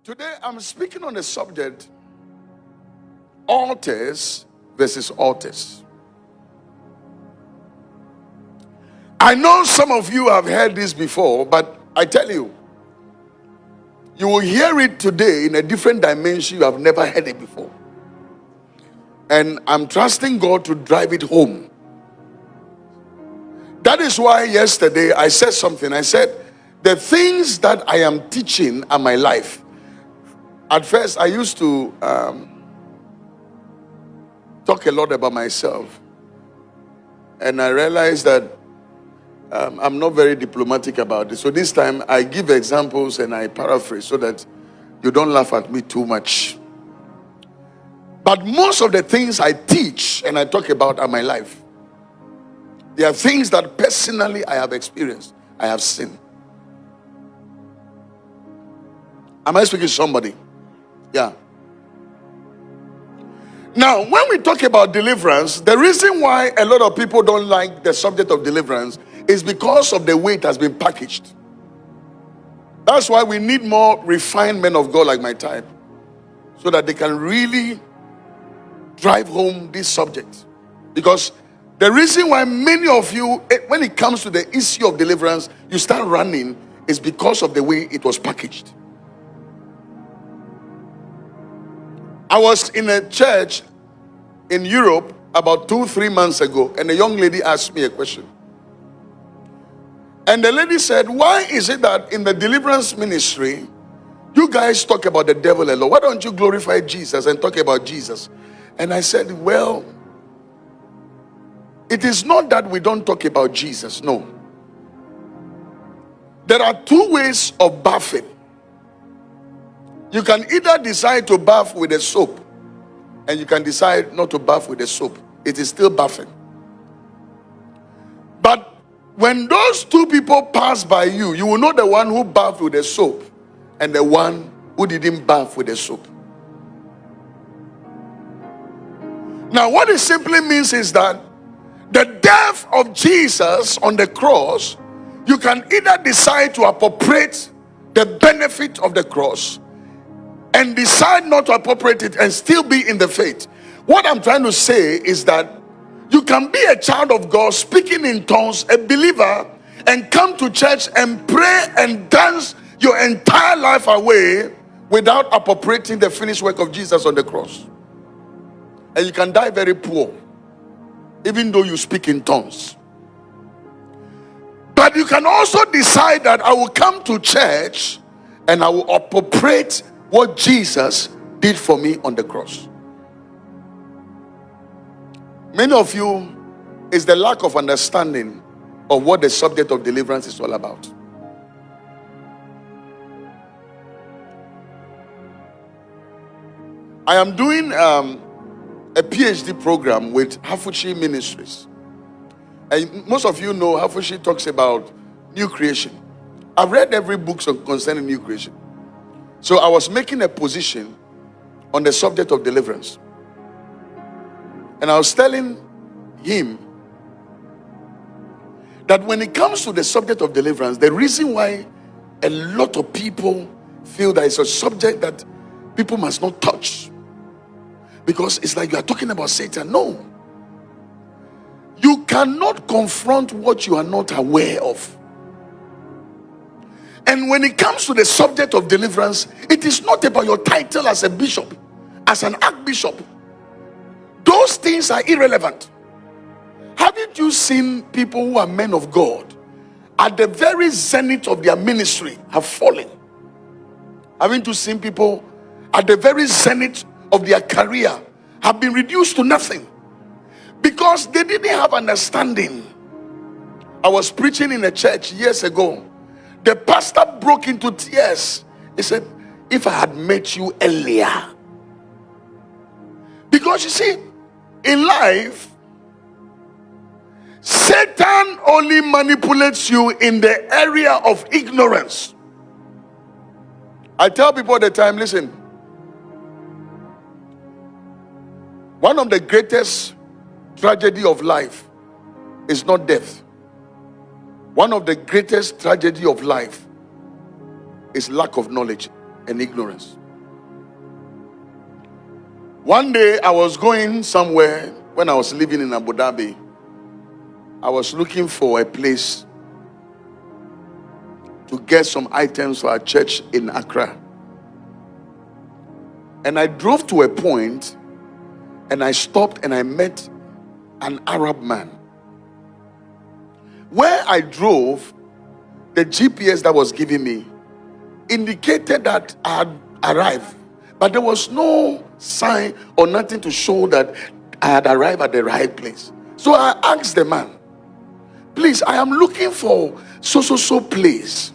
Today I'm speaking on the subject altars versus altars. I know some of you have heard this before, but I tell you, you will hear it today in a different dimension. You have never heard it before. And I'm trusting God to drive it home. That is why yesterday I said something. I said, the things that I am teaching are my life. At first, I used to talk a lot about myself. And I realized that I'm not very diplomatic about it. So this time, I give examples and I paraphrase so that you don't laugh at me too much. But most of the things I teach and I talk about are my life. They are things that personally I have experienced, I have seen. Am I speaking to somebody? Yeah. Now, when we talk about deliverance, the reason why a lot of people don't like the subject of deliverance is because of the way it has been packaged. That's why we need more refined men of God like my type, so that they can really drive home this subject. Because the reason why many of you, when it comes to the issue of deliverance, you start running is because of the way it was packaged. I was in a church in Europe about 2-3 months ago, and a young lady asked me a question. And the lady said, why is it that in the deliverance ministry, you guys talk about the devil a lot? Why don't you glorify Jesus and talk about Jesus? And I said, well, it is not that we don't talk about Jesus, no. There are two ways of bathing. You can either decide to bath with a soap, and you can decide not to bath with a soap. It is still bathing. But when those two people pass by you, you will know the one who bathed with a soap and the one who didn't bath with a soap. Now, what it simply means is that the death of Jesus on the cross, you can either decide to appropriate the benefit of the cross and decide not to appropriate it and still be in the faith. What I'm trying to say is that you can be a child of God speaking in tongues, a believer, and come to church and pray and dance your entire life away without appropriating the finished work of Jesus on the cross. And you can die very poor, even though you speak in tongues. But you can also decide that I will come to church and I will appropriate what Jesus did for me on the cross. Many of you, is the lack of understanding of what the subject of deliverance is all about. I am doing a PhD program with Hafushi Ministries. And most of you know Hafushi talks about new creation. I've read every book concerning new creation. So I was making a position on the subject of deliverance. And I was telling him that when it comes to the subject of deliverance, the reason why a lot of people feel that it's a subject that people must not touch, because it's like you are talking about Satan. No. You cannot confront what you are not aware of. And when it comes to the subject of deliverance, it is not about your title as a bishop, as an archbishop. Those things are irrelevant. Haven't you seen people who are men of God at the very zenith of their ministry have fallen? Haven't you seen people at the very zenith of their career have been reduced to nothing? Because they didn't have understanding. I was preaching in a church years ago. The pastor broke into tears. He said, if I had met you earlier. Because you see, in life, Satan only manipulates you in the area of ignorance. I tell people all the time, listen, one of the greatest tragedy of life is not death. One of the greatest tragedy of life is lack of knowledge. and ignorance. One day I was going somewhere when I was living in Abu Dhabi. I was looking for a place to get some items for our church in Accra. And I drove to a point and I stopped and I met an Arab man. Where I drove, the GPS that was giving me indicated that I had arrived, but there was no sign or nothing to show that I had arrived at the right place. So I asked the man, please, I am looking for so place.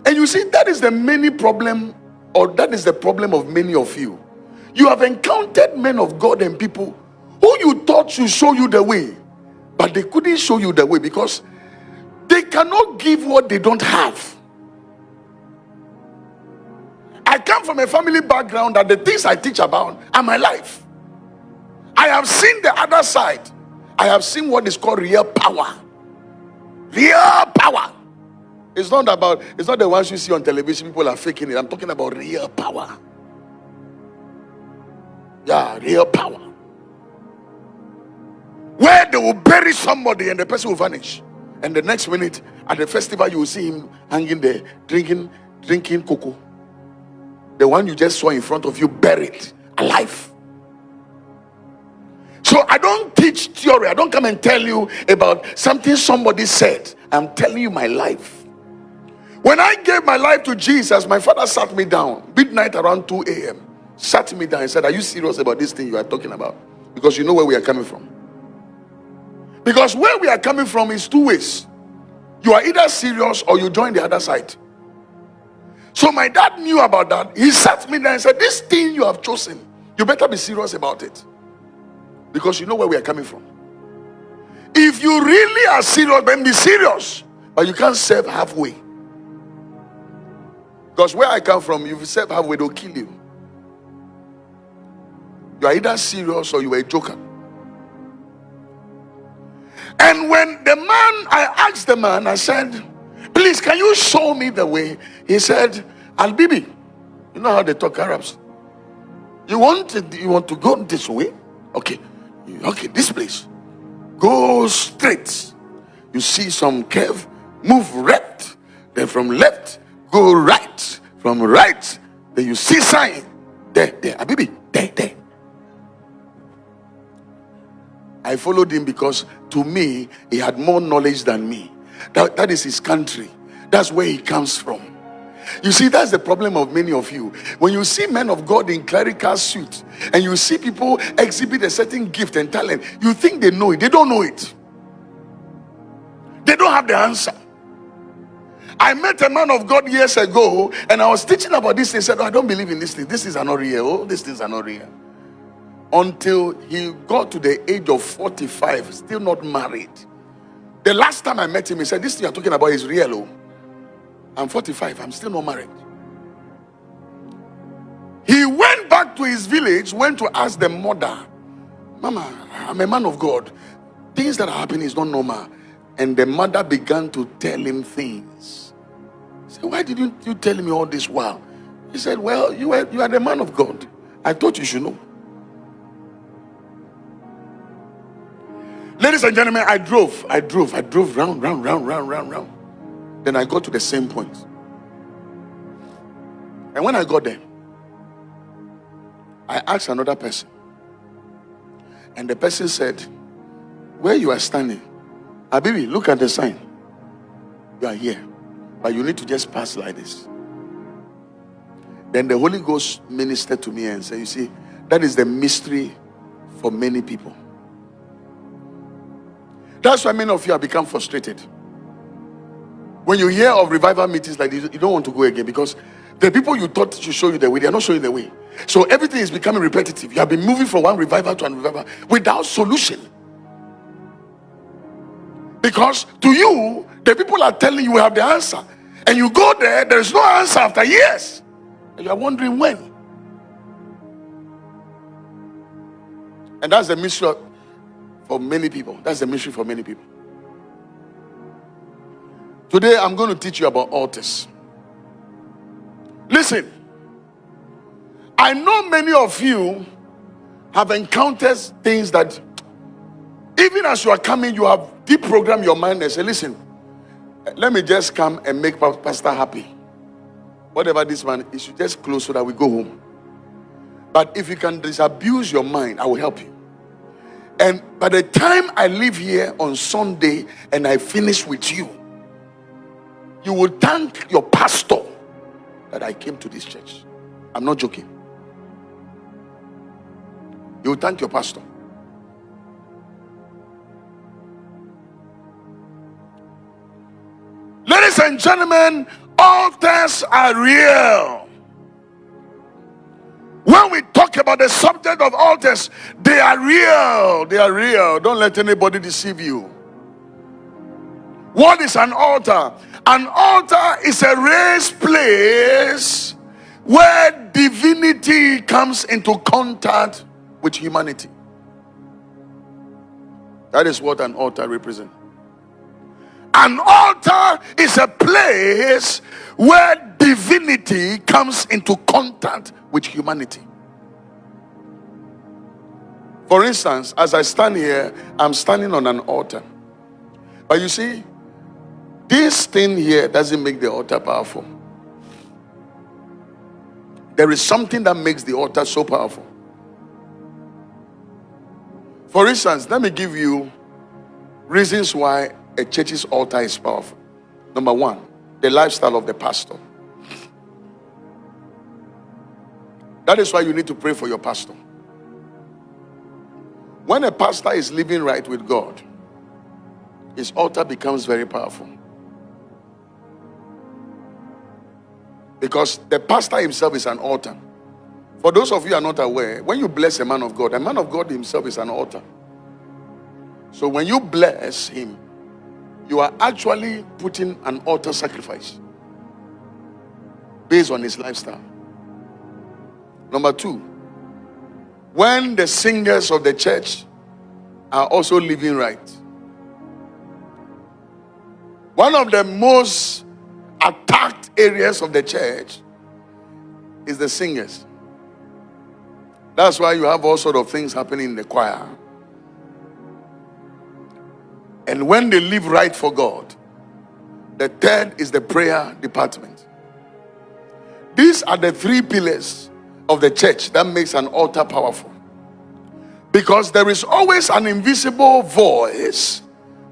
And you see, that is the many problem, or that is the problem of many of you. You have encountered men of God and people who you thought should show you the way, but they couldn't show you the way because they cannot give what they don't have. I come from a family background that the things I teach about are my life. I have seen the other side. I have seen what is called real power. Real power. It's not the ones you see on television, people are faking it. I'm talking about real power. Yeah, real power. Where they will bury somebody and the person will vanish. And the next minute at the festival, you will see him hanging there, drinking cocoa. The one you just saw in front of you, buried, alive. So I don't teach theory. I don't come and tell you about something somebody said. I'm telling you my life. When I gave my life to Jesus, my father sat me down, midnight around 2 a.m. Sat me down and said, are you serious about this thing you are talking about? Because you know where we are coming from. Because where we are coming from is two ways. You are either serious or you join the other side. So my dad knew about that. He sat me down and said, this thing you have chosen, you better be serious about it. Because you know where we are coming from. If you really are serious, then be serious. But you can't serve halfway. Because where I come from, if you serve halfway, they'll kill you. You are either serious or you are a joker. And when I asked the man, I said, please, can you show me the way? He said, Al-Bibi, you know how they talk Arabs. You want to go this way? Okay, this place. Go straight. You see some curve, move left. Then from left, go right. From right, then you see sign. There, Al-Bibi, there. I followed him because to me, he had more knowledge than me. That is his country. That's where he comes from. You see, that's the problem of many of you. When you see men of God in clerical suits and you see people exhibit a certain gift and talent, you think they know it. They don't know it. They don't have the answer. I met a man of God years ago and I was teaching about this. He said, I don't believe in this thing. This is not real. Oh, these things are not real. Until he got to the age of 45, still not married. The last time I met him, he said, this thing you're talking about is real. Oh, I'm 45, I'm still not married. He went back to his village, went to ask the mother, Mama, I'm a man of God. Things that are happening is not normal. And the mother began to tell him things. He said, why didn't you tell me all this while? He said, well, you are the man of God. I thought you should know. Ladies and gentlemen, I drove round. Then I got to the same point. And when I got there, I asked another person. And the person said, where you are standing, Abibi, look at the sign. You are here. But you need to just pass like this. Then the Holy Ghost ministered to me and said, you see, that is the mystery for many people. That's why many of you have become frustrated. When you hear of revival meetings like this, you don't want to go again because the people you thought should show you the way, they are not showing the way. So everything is becoming repetitive. You have been moving from one revival to another revival without solution. Because to you, the people are telling you have the answer. And you go there is no answer after years. And you are wondering when. And that's the mystery for many people. That's the mystery for many people. Today, I'm going to teach you about altars. Listen, I know many of you have encountered things that even as you are coming, you have deprogrammed your mind and say, listen, let me just come and make pastor happy. Whatever this man is, you just close so that we go home. But if you can disabuse your mind, I will help you. And by the time I leave here on Sunday and I finish with you, you will thank your pastor that I came to this church. I'm not joking. You will thank your pastor. Ladies and gentlemen, altars are real. When we talk about the subject of altars, they are real. They are real. Don't let anybody deceive you. What is an altar? An altar is a raised place where divinity comes into contact with humanity. That is what an altar represents. An altar is a place where divinity comes into contact with humanity. For instance, as I stand here, I'm standing on an altar. But you see, this thing here doesn't make the altar powerful. There is something that makes the altar so powerful. For instance, let me give you reasons why a church's altar is powerful. Number one, the lifestyle of the pastor. That is why you need to pray for your pastor. When a pastor is living right with God, his altar becomes very powerful. Because the pastor himself is an altar. For those of you who are not aware, when you bless a man of God himself is an altar. So when you bless him, you are actually putting an altar sacrifice based on his lifestyle. Number two, when the singers of the church are also living right, one of the most attacked areas of the church is the singers. That's why you have all sort of things happening in the choir. And when they live right for God, the third is the prayer department. These are the three pillars of the church that makes an altar powerful. Because there is always an invisible voice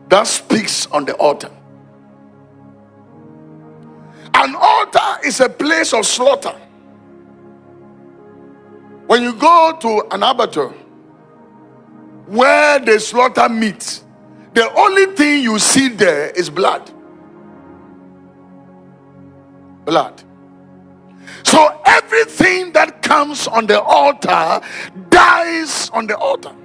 that speaks on the altar. An altar is a place of slaughter. When you go to an abattoir where they slaughter meat, the only thing you see there is blood. Blood. So everything that comes on the altar dies on the altar.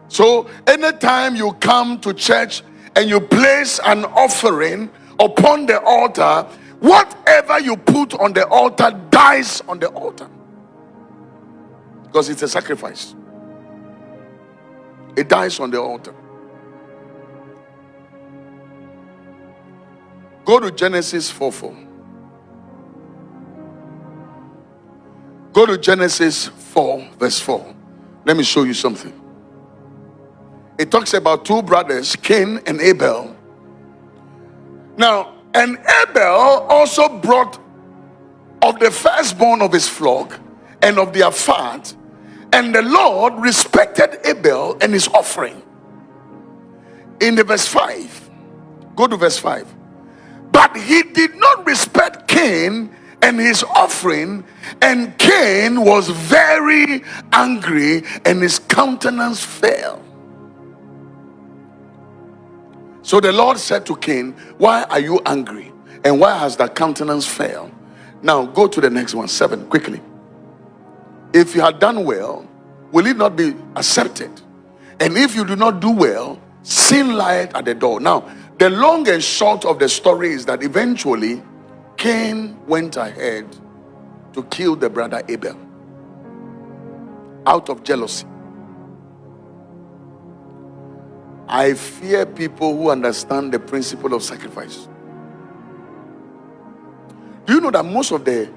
So anytime you come to church and you place an offering upon the altar, whatever you put on the altar dies on the altar. Because it's a sacrifice. It dies on the altar. Go to Genesis 4:4. Go to Genesis 4 verse 4. Let me show you something. It talks about two brothers, Cain and Abel. Now, and Abel also brought of the firstborn of his flock and of their fat, and the Lord respected Abel and his offering. In the verse 5, go to verse 5. But he did not respect Cain and his offering, and Cain was very angry, and his countenance fell. So the Lord said to Cain, why are you angry? And why has that countenance fell? Now go to the next one, 7, quickly. If you had done well, will it not be accepted? And if you do not do well, sin lieth at the door. Now, the long and short of the story is that eventually Cain went ahead to kill the brother Abel out of jealousy. I fear people who understand the principle of sacrifice. Do you know that most of the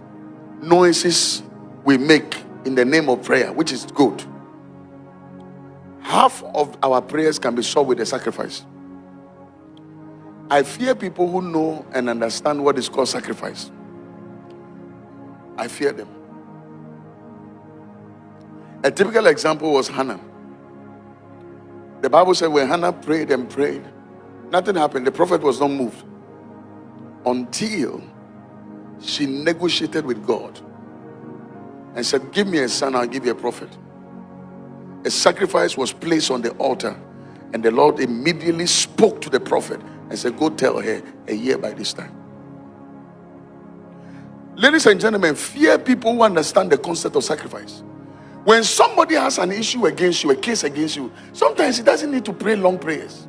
noises we make in the name of prayer, which is good, half of our prayers can be solved with a sacrifice. I fear people who know and understand what is called sacrifice. I fear them. A typical example was Hannah. The Bible said when Hannah prayed and prayed, nothing happened. The prophet was not moved until she negotiated with God and said, give me a son, I'll give you a prophet. A sacrifice was placed on the altar, and the Lord immediately spoke to the prophet and said, go tell her a year by this time. Ladies and gentlemen, fear people who understand the concept of sacrifice. When somebody has an issue against you, a case against you, sometimes he doesn't need to pray long prayers.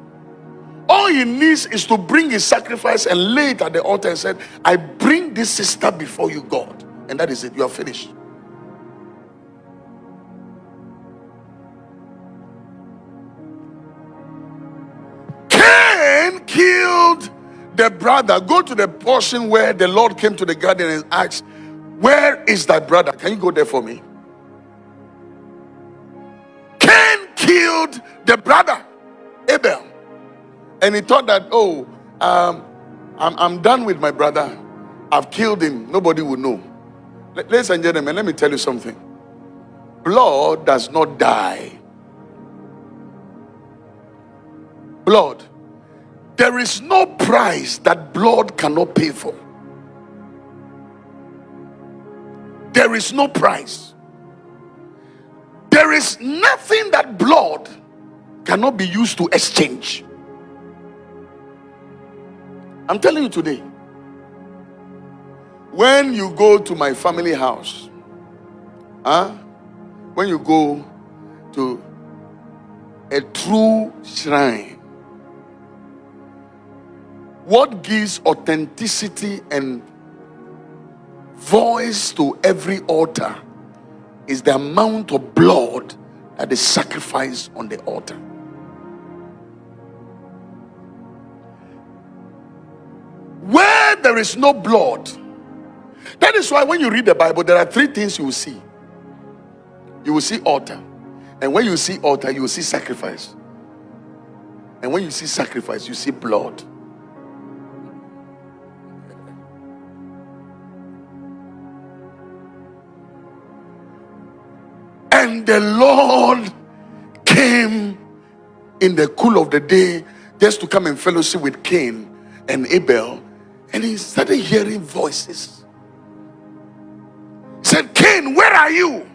All he needs is to bring his sacrifice and lay it at the altar and said, I bring this sister before you, God. And that is it. You are finished. Cain killed the brother. Go to the portion where the Lord came to the garden and asked, where is thy brother? Can you go there for me? Cain killed the brother Abel, and he thought that, I'm done with my brother. I've killed him. Nobody will know. Ladies and gentlemen, let me tell you something. Blood does not die. Blood. There is no price that blood cannot pay for. There is no price. There is nothing that blood cannot be used to exchange. I'm telling you today, when you go to my family house, when you go to a true shrine, what gives authenticity and voice to every altar is the amount of blood that is sacrificed on the altar. Where there is no blood, that is why when you read the Bible, there are three things you will see. You will see altar, and when you see altar, you will see sacrifice, and when you see sacrifice, you see blood. And the Lord came in the cool of the day just to come and fellowship with Cain and Abel, and he started hearing voices. He said, Cain, where are you?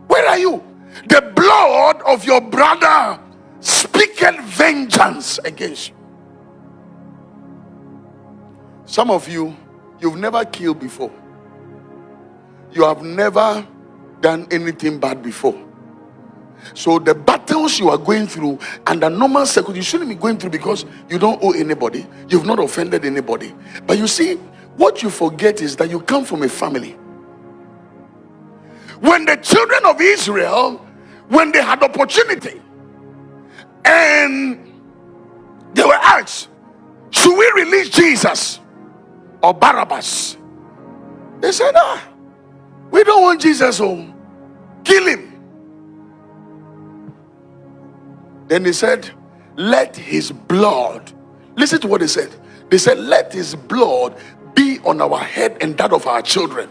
Where are you? The blood of your brother speaketh vengeance against you. Some of you, you've never killed before. You have never done anything bad before. So the battles you are going through under normal circumstances, you shouldn't be going through because you don't owe anybody. You've not offended anybody. But you see, what you forget is that you come from a family. When the children of Israel, when they had opportunity and they were asked, should we release Jesus or Barabbas? They said, we don't want Jesus home. Kill him. Then they said, let his blood, listen to what they said. They said, let his blood be on our head and that of our children.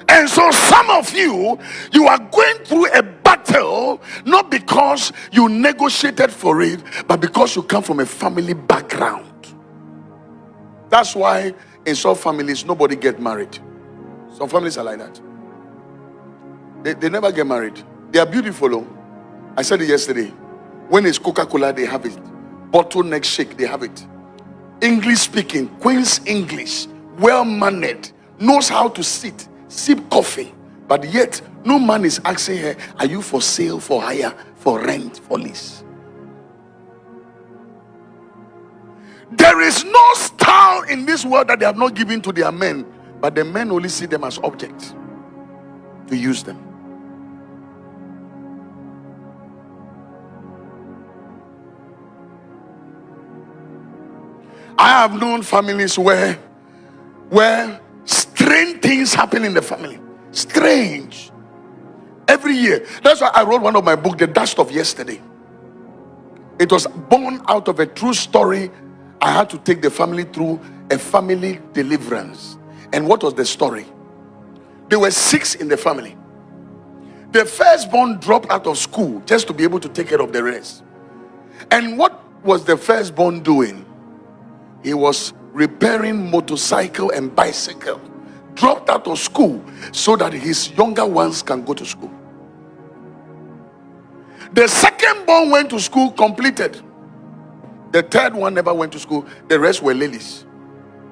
And so some of you are going through a battle, not because you negotiated for it, but because you come from a family background. That's why in some families, nobody get married. Some families are like that. They never get married. They are beautiful. I said it yesterday. When it's Coca-Cola, they have it. Bottleneck shake, they have it. English speaking, Queen's English, well-mannered, knows how to sit, sip coffee. But yet, no man is asking her, are you for sale, for hire, for rent, for lease? There is no style in this world that they have not given to their men, but the men only see them as objects to use them. I have known families where strange things happen in the family. Strange. Every year. That's why I wrote one of my books, The Dust of Yesterday. It was born out of a true story. I had to take the family through a family deliverance. And what was the story? There were 6 in the family. The firstborn dropped out of school just to be able to take care of the rest. And what was the firstborn doing? He was repairing motorcycle and bicycle. Dropped out of school so that his younger ones can go to school. The second-born went to school, completed. The third one never went to school. The rest were ladies.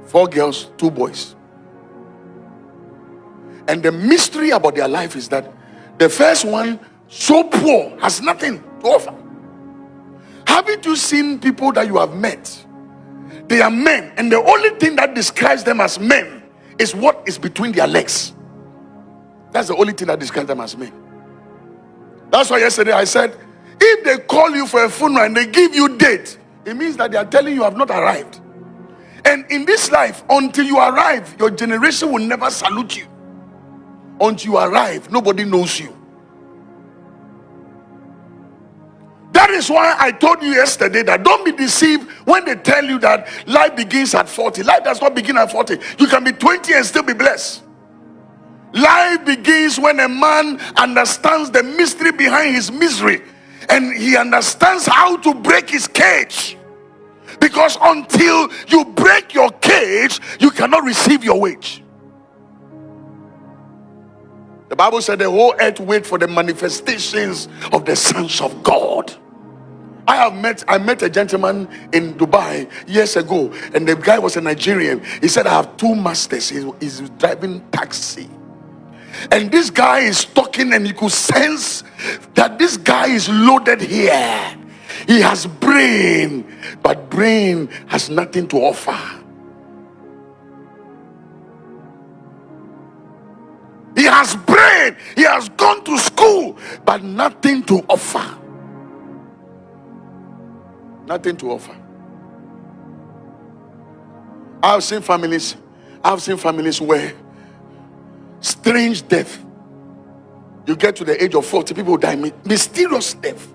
4 girls, 2 boys. And the mystery about their life is that the first one, so poor, has nothing to offer. Haven't you seen people that you have met? They are men, and the only thing that describes them as men is what is between their legs. That's the only thing that describes them as men. That's why yesterday I said, if they call you for a funeral and they give you date, it means that they are telling you have not arrived. And in this life, until you arrive, your generation will never salute you. Until you arrive, nobody knows you. That is why I told you yesterday that don't be deceived when they tell you that life begins at 40. Life does not begin at 40. You can be 20 and still be blessed. Life begins when a man understands the mystery behind his misery, and he understands how to break his cage. Because until you break your cage, you cannot receive your wage. The Bible said the whole earth wait for the manifestations of the sons of God. I met a gentleman in Dubai years ago, and the guy was a Nigerian. He said, I have 2 masters. He's driving taxi. And this guy is talking, and you could sense that this guy is loaded here. He has brain, but brain has nothing to offer. He has brain, he has gone to school, but nothing to offer. Nothing to offer. I've seen families where strange death. You get to the age of 40, people die mysterious death.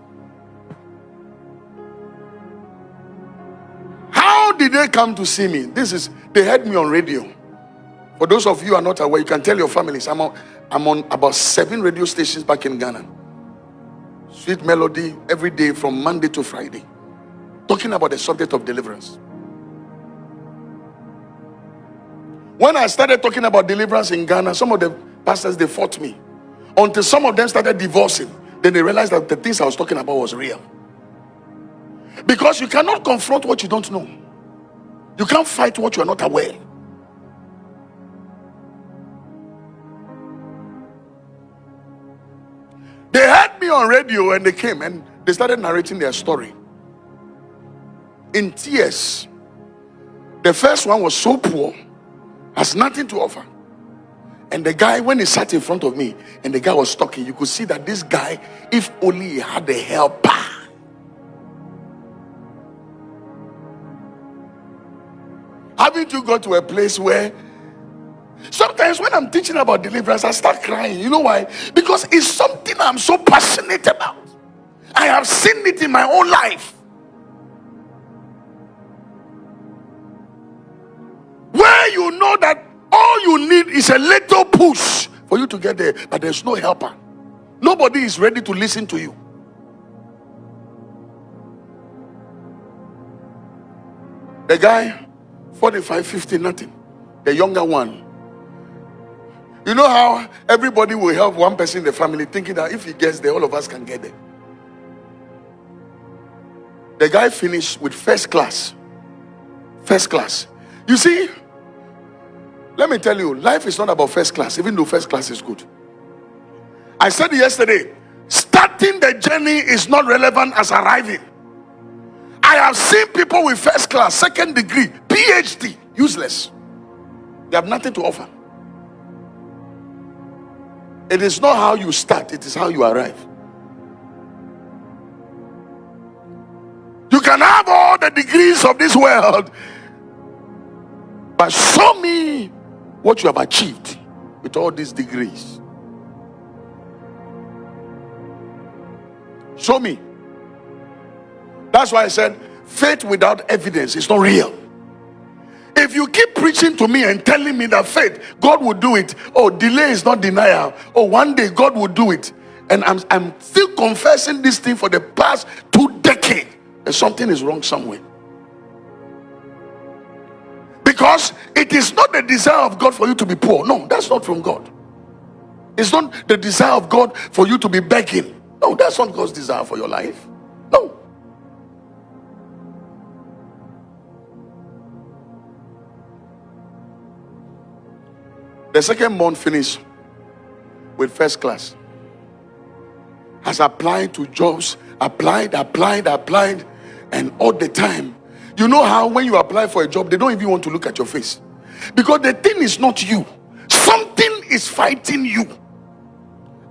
How did they come to see me? They heard me on radio. For those of you who are not aware, you can tell your families. I'm on about 7 radio stations back in Ghana. Sweet melody every day from Monday to Friday, talking about the subject of deliverance. When I started talking about deliverance in Ghana, some of the pastors, they fought me. Until some of them started divorcing. Then they realized that the things I was talking about was real. Because you cannot confront what you don't know. You can't fight what you are not aware. They heard me on radio and they came and they started narrating their story. In tears. The first one was so poor, has nothing to offer. And the guy, when he sat in front of me and the guy was talking, you could see that this guy, if only he had a helper. Haven't you got to a place where sometimes when I'm teaching about deliverance, I start crying? You know why? Because it's something I'm so passionate about. I have seen it in my own life. Where you know that all you need is a little push for you to get there, but there's no helper. Nobody is ready to listen to you. The guy, 45, 50, nothing. The younger one. You know how everybody will help one person in the family, thinking that if he gets there, all of us can get there. The guy finished with first class. First class. You see, let me tell you, life is not about first class, even though first class is good. I said yesterday, starting the journey is not relevant as arriving. I have seen people with first class, second degree, PhD, useless. They have nothing to offer. It is not how you start, it is how you arrive. You can have all the degrees of this world, But show me what you have achieved with all these degrees. Show me. That's why I said faith without evidence is not real. If you keep preaching to me and telling me that faith, God will do it. Oh, delay is not denial. Oh, one day God will do it. And I'm still confessing this thing for the past 2 decades. And something is wrong somewhere. Because it is not the desire of God for you to be poor. No, that's not from God. It's not the desire of God for you to be begging. No, that's not God's desire for your life. No. The second month finished with first class. Has applied to jobs, applied, and all the time. You know how when you apply for a job, they don't even want to look at your face. Because the thing is not you. Something is fighting you.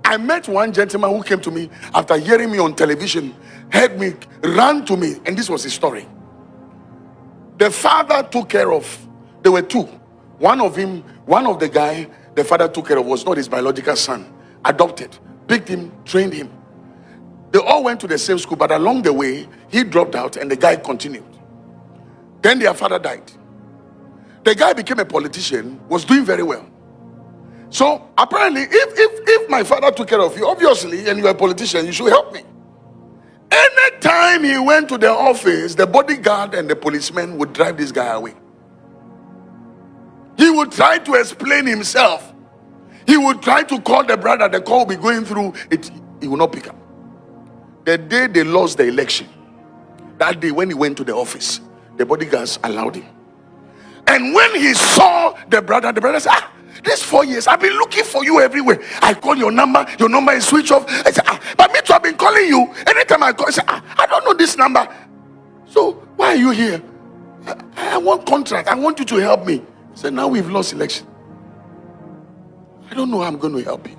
I met one gentleman who came to me after hearing me on television, heard me, ran to me, and this was his story. The father took care of, there were 2. One of the guy the father took care of was not his biological son, adopted, picked him, trained him. They all went to the same school, but along the way, he dropped out and the guy continued. Then their father died. The guy became a politician, was doing very well. So apparently, if my father took care of you, obviously, and you're a politician, you should help me. Anytime he went to the office, the bodyguard and the policeman would drive this guy away. He would try to explain himself. He would try to call the brother. The call will be going through it. He will not pick up. The day they lost the election, that day when he went to the office, the bodyguards allowed him. And when he saw the brother said, these 4 years, I've been looking for you everywhere. I call your number is switched off. I said, but me too, I've been calling you. Anytime I call, I say, I don't know this number. So why are you here? I want contract. I want you to help me. I said, now we've lost election. I don't know how I'm going to help you.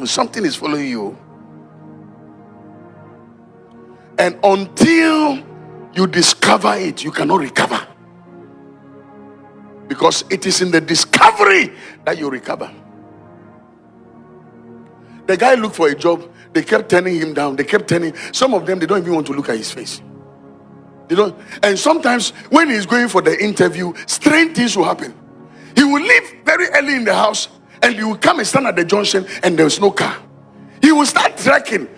Something is following you. And until you discover it, you cannot recover. Because it is in the discovery that you recover. The guy looked for a job. They kept turning him down. Some of them, they don't even want to look at his face. They don't. And sometimes when he's going for the interview, strange things will happen. He will leave very early in the house and he will come and stand at the junction and there's no car. He will start trekking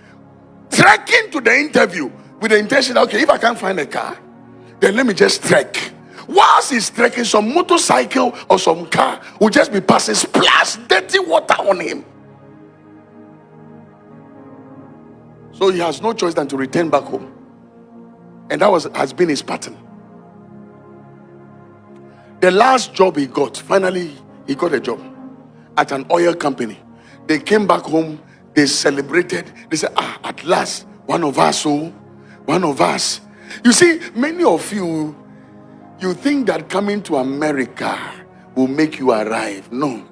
to the interview with the intention, okay, if I can't find a car, then let me just trek. Whilst he's trekking, some motorcycle or some car will just be passing, splash dirty water on him. So he has no choice than to return back home. And that has been his pattern. The last job he got, finally he got a job at an oil company. They came back home, they celebrated. They said, at last, one of us. You see, many of you think that coming to America will make you arrive. No.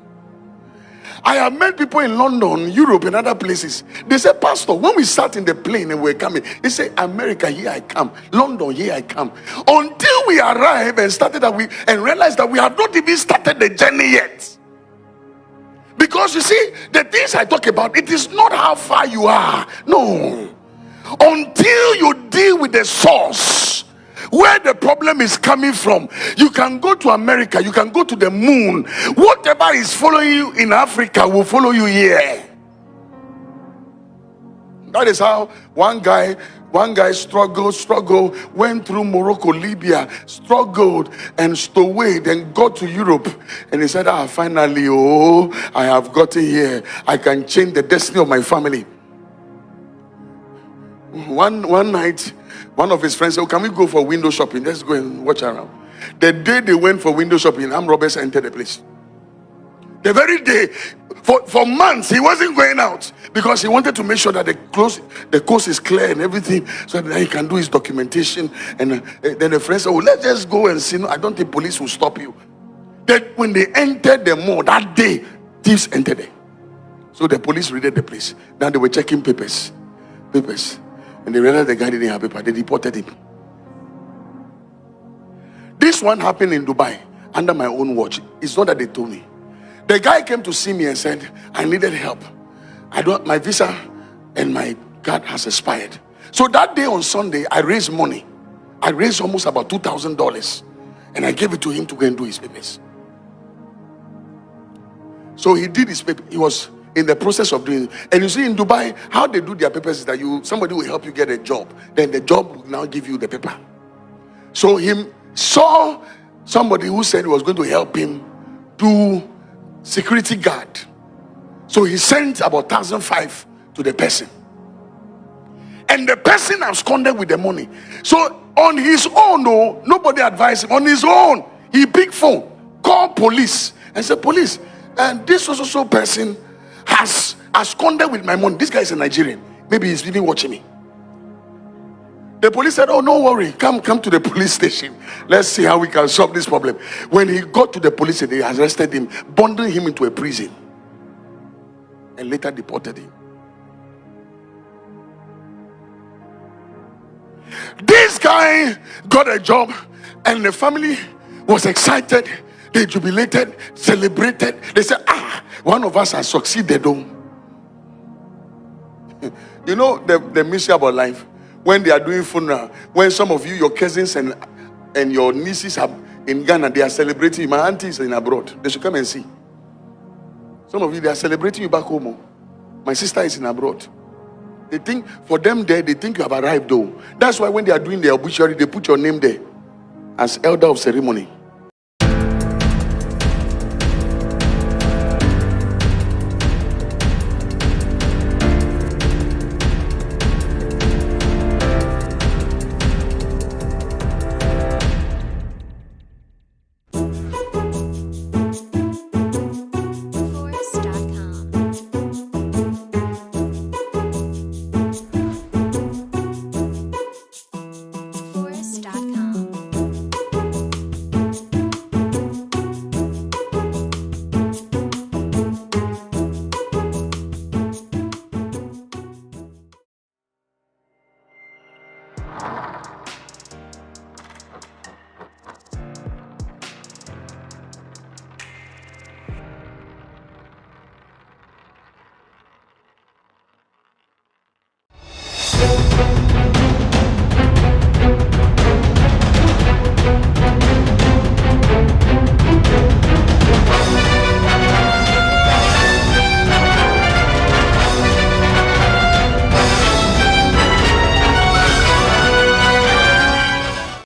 I have met people in London, Europe, and other places. They say, Pastor, when we sat in the plane and we're coming, they say, America, here I come. London, here I come. Until we arrive and realize that we have not even started the journey yet. Because you see, the things I talk about, it is not how far you are. No. Until you deal with the source, where the problem is coming from. You can go to America, you can go to the moon. Whatever is following you in Africa will follow you here. That is how one guy struggled, went through Morocco, Libya, struggled and stowed and got to Europe. And he said, finally, I have gotten here. I can change the destiny of my family. One night, one of his friends said, can we go for window shopping? Let's go and watch around. The day they went for window shopping, armed robbers entered the place. The very day, for months, he wasn't going out because he wanted to make sure that the coast is clear and everything, so that he can do his documentation. And then the friend said, let's just go and see. No, I don't think police will stop you. Then when they entered the mall that day, thieves entered there. So the police raided the place. Now they were checking papers. And they realized the guy didn't have paper. They deported him. one happened in Dubai under my own watch. It's not that they told me. The guy came to see me and said, I needed help. My visa and my card has expired. So that day on Sunday, I raised money. I raised almost about $2,000 and I gave it to him to go and do his papers. So he did his paper. He was in the process of doing it. And you see in Dubai, how they do their papers is that somebody will help you get a job. Then the job will now give you the paper. So he saw somebody who said he was going to help him do security guard. So he sent about 1,500 to the person. And the person absconded with the money. So on his own, nobody advised him. On his own, he picked phone, called police, and said, police, and this so person has absconded with my money. This guy is a Nigerian. Maybe he's even watching me. The police said, oh, no worry. Come to the police station. Let's see how we can solve this problem. When he got to the police, they arrested him, bundled him into a prison, and later deported him. This guy got a job, and the family was excited. They jubilated, celebrated. They said, one of us has succeeded. You know the mystery about life. When they are doing funeral, when some of you, your cousins and your nieces are in Ghana, they are celebrating. My auntie is in abroad. They should come and see. Some of you, they are celebrating you back home. My sister is in abroad. They think, for them there, they think you have arrived though. That's why when they are doing the obituary, they put your name there as elder of ceremony.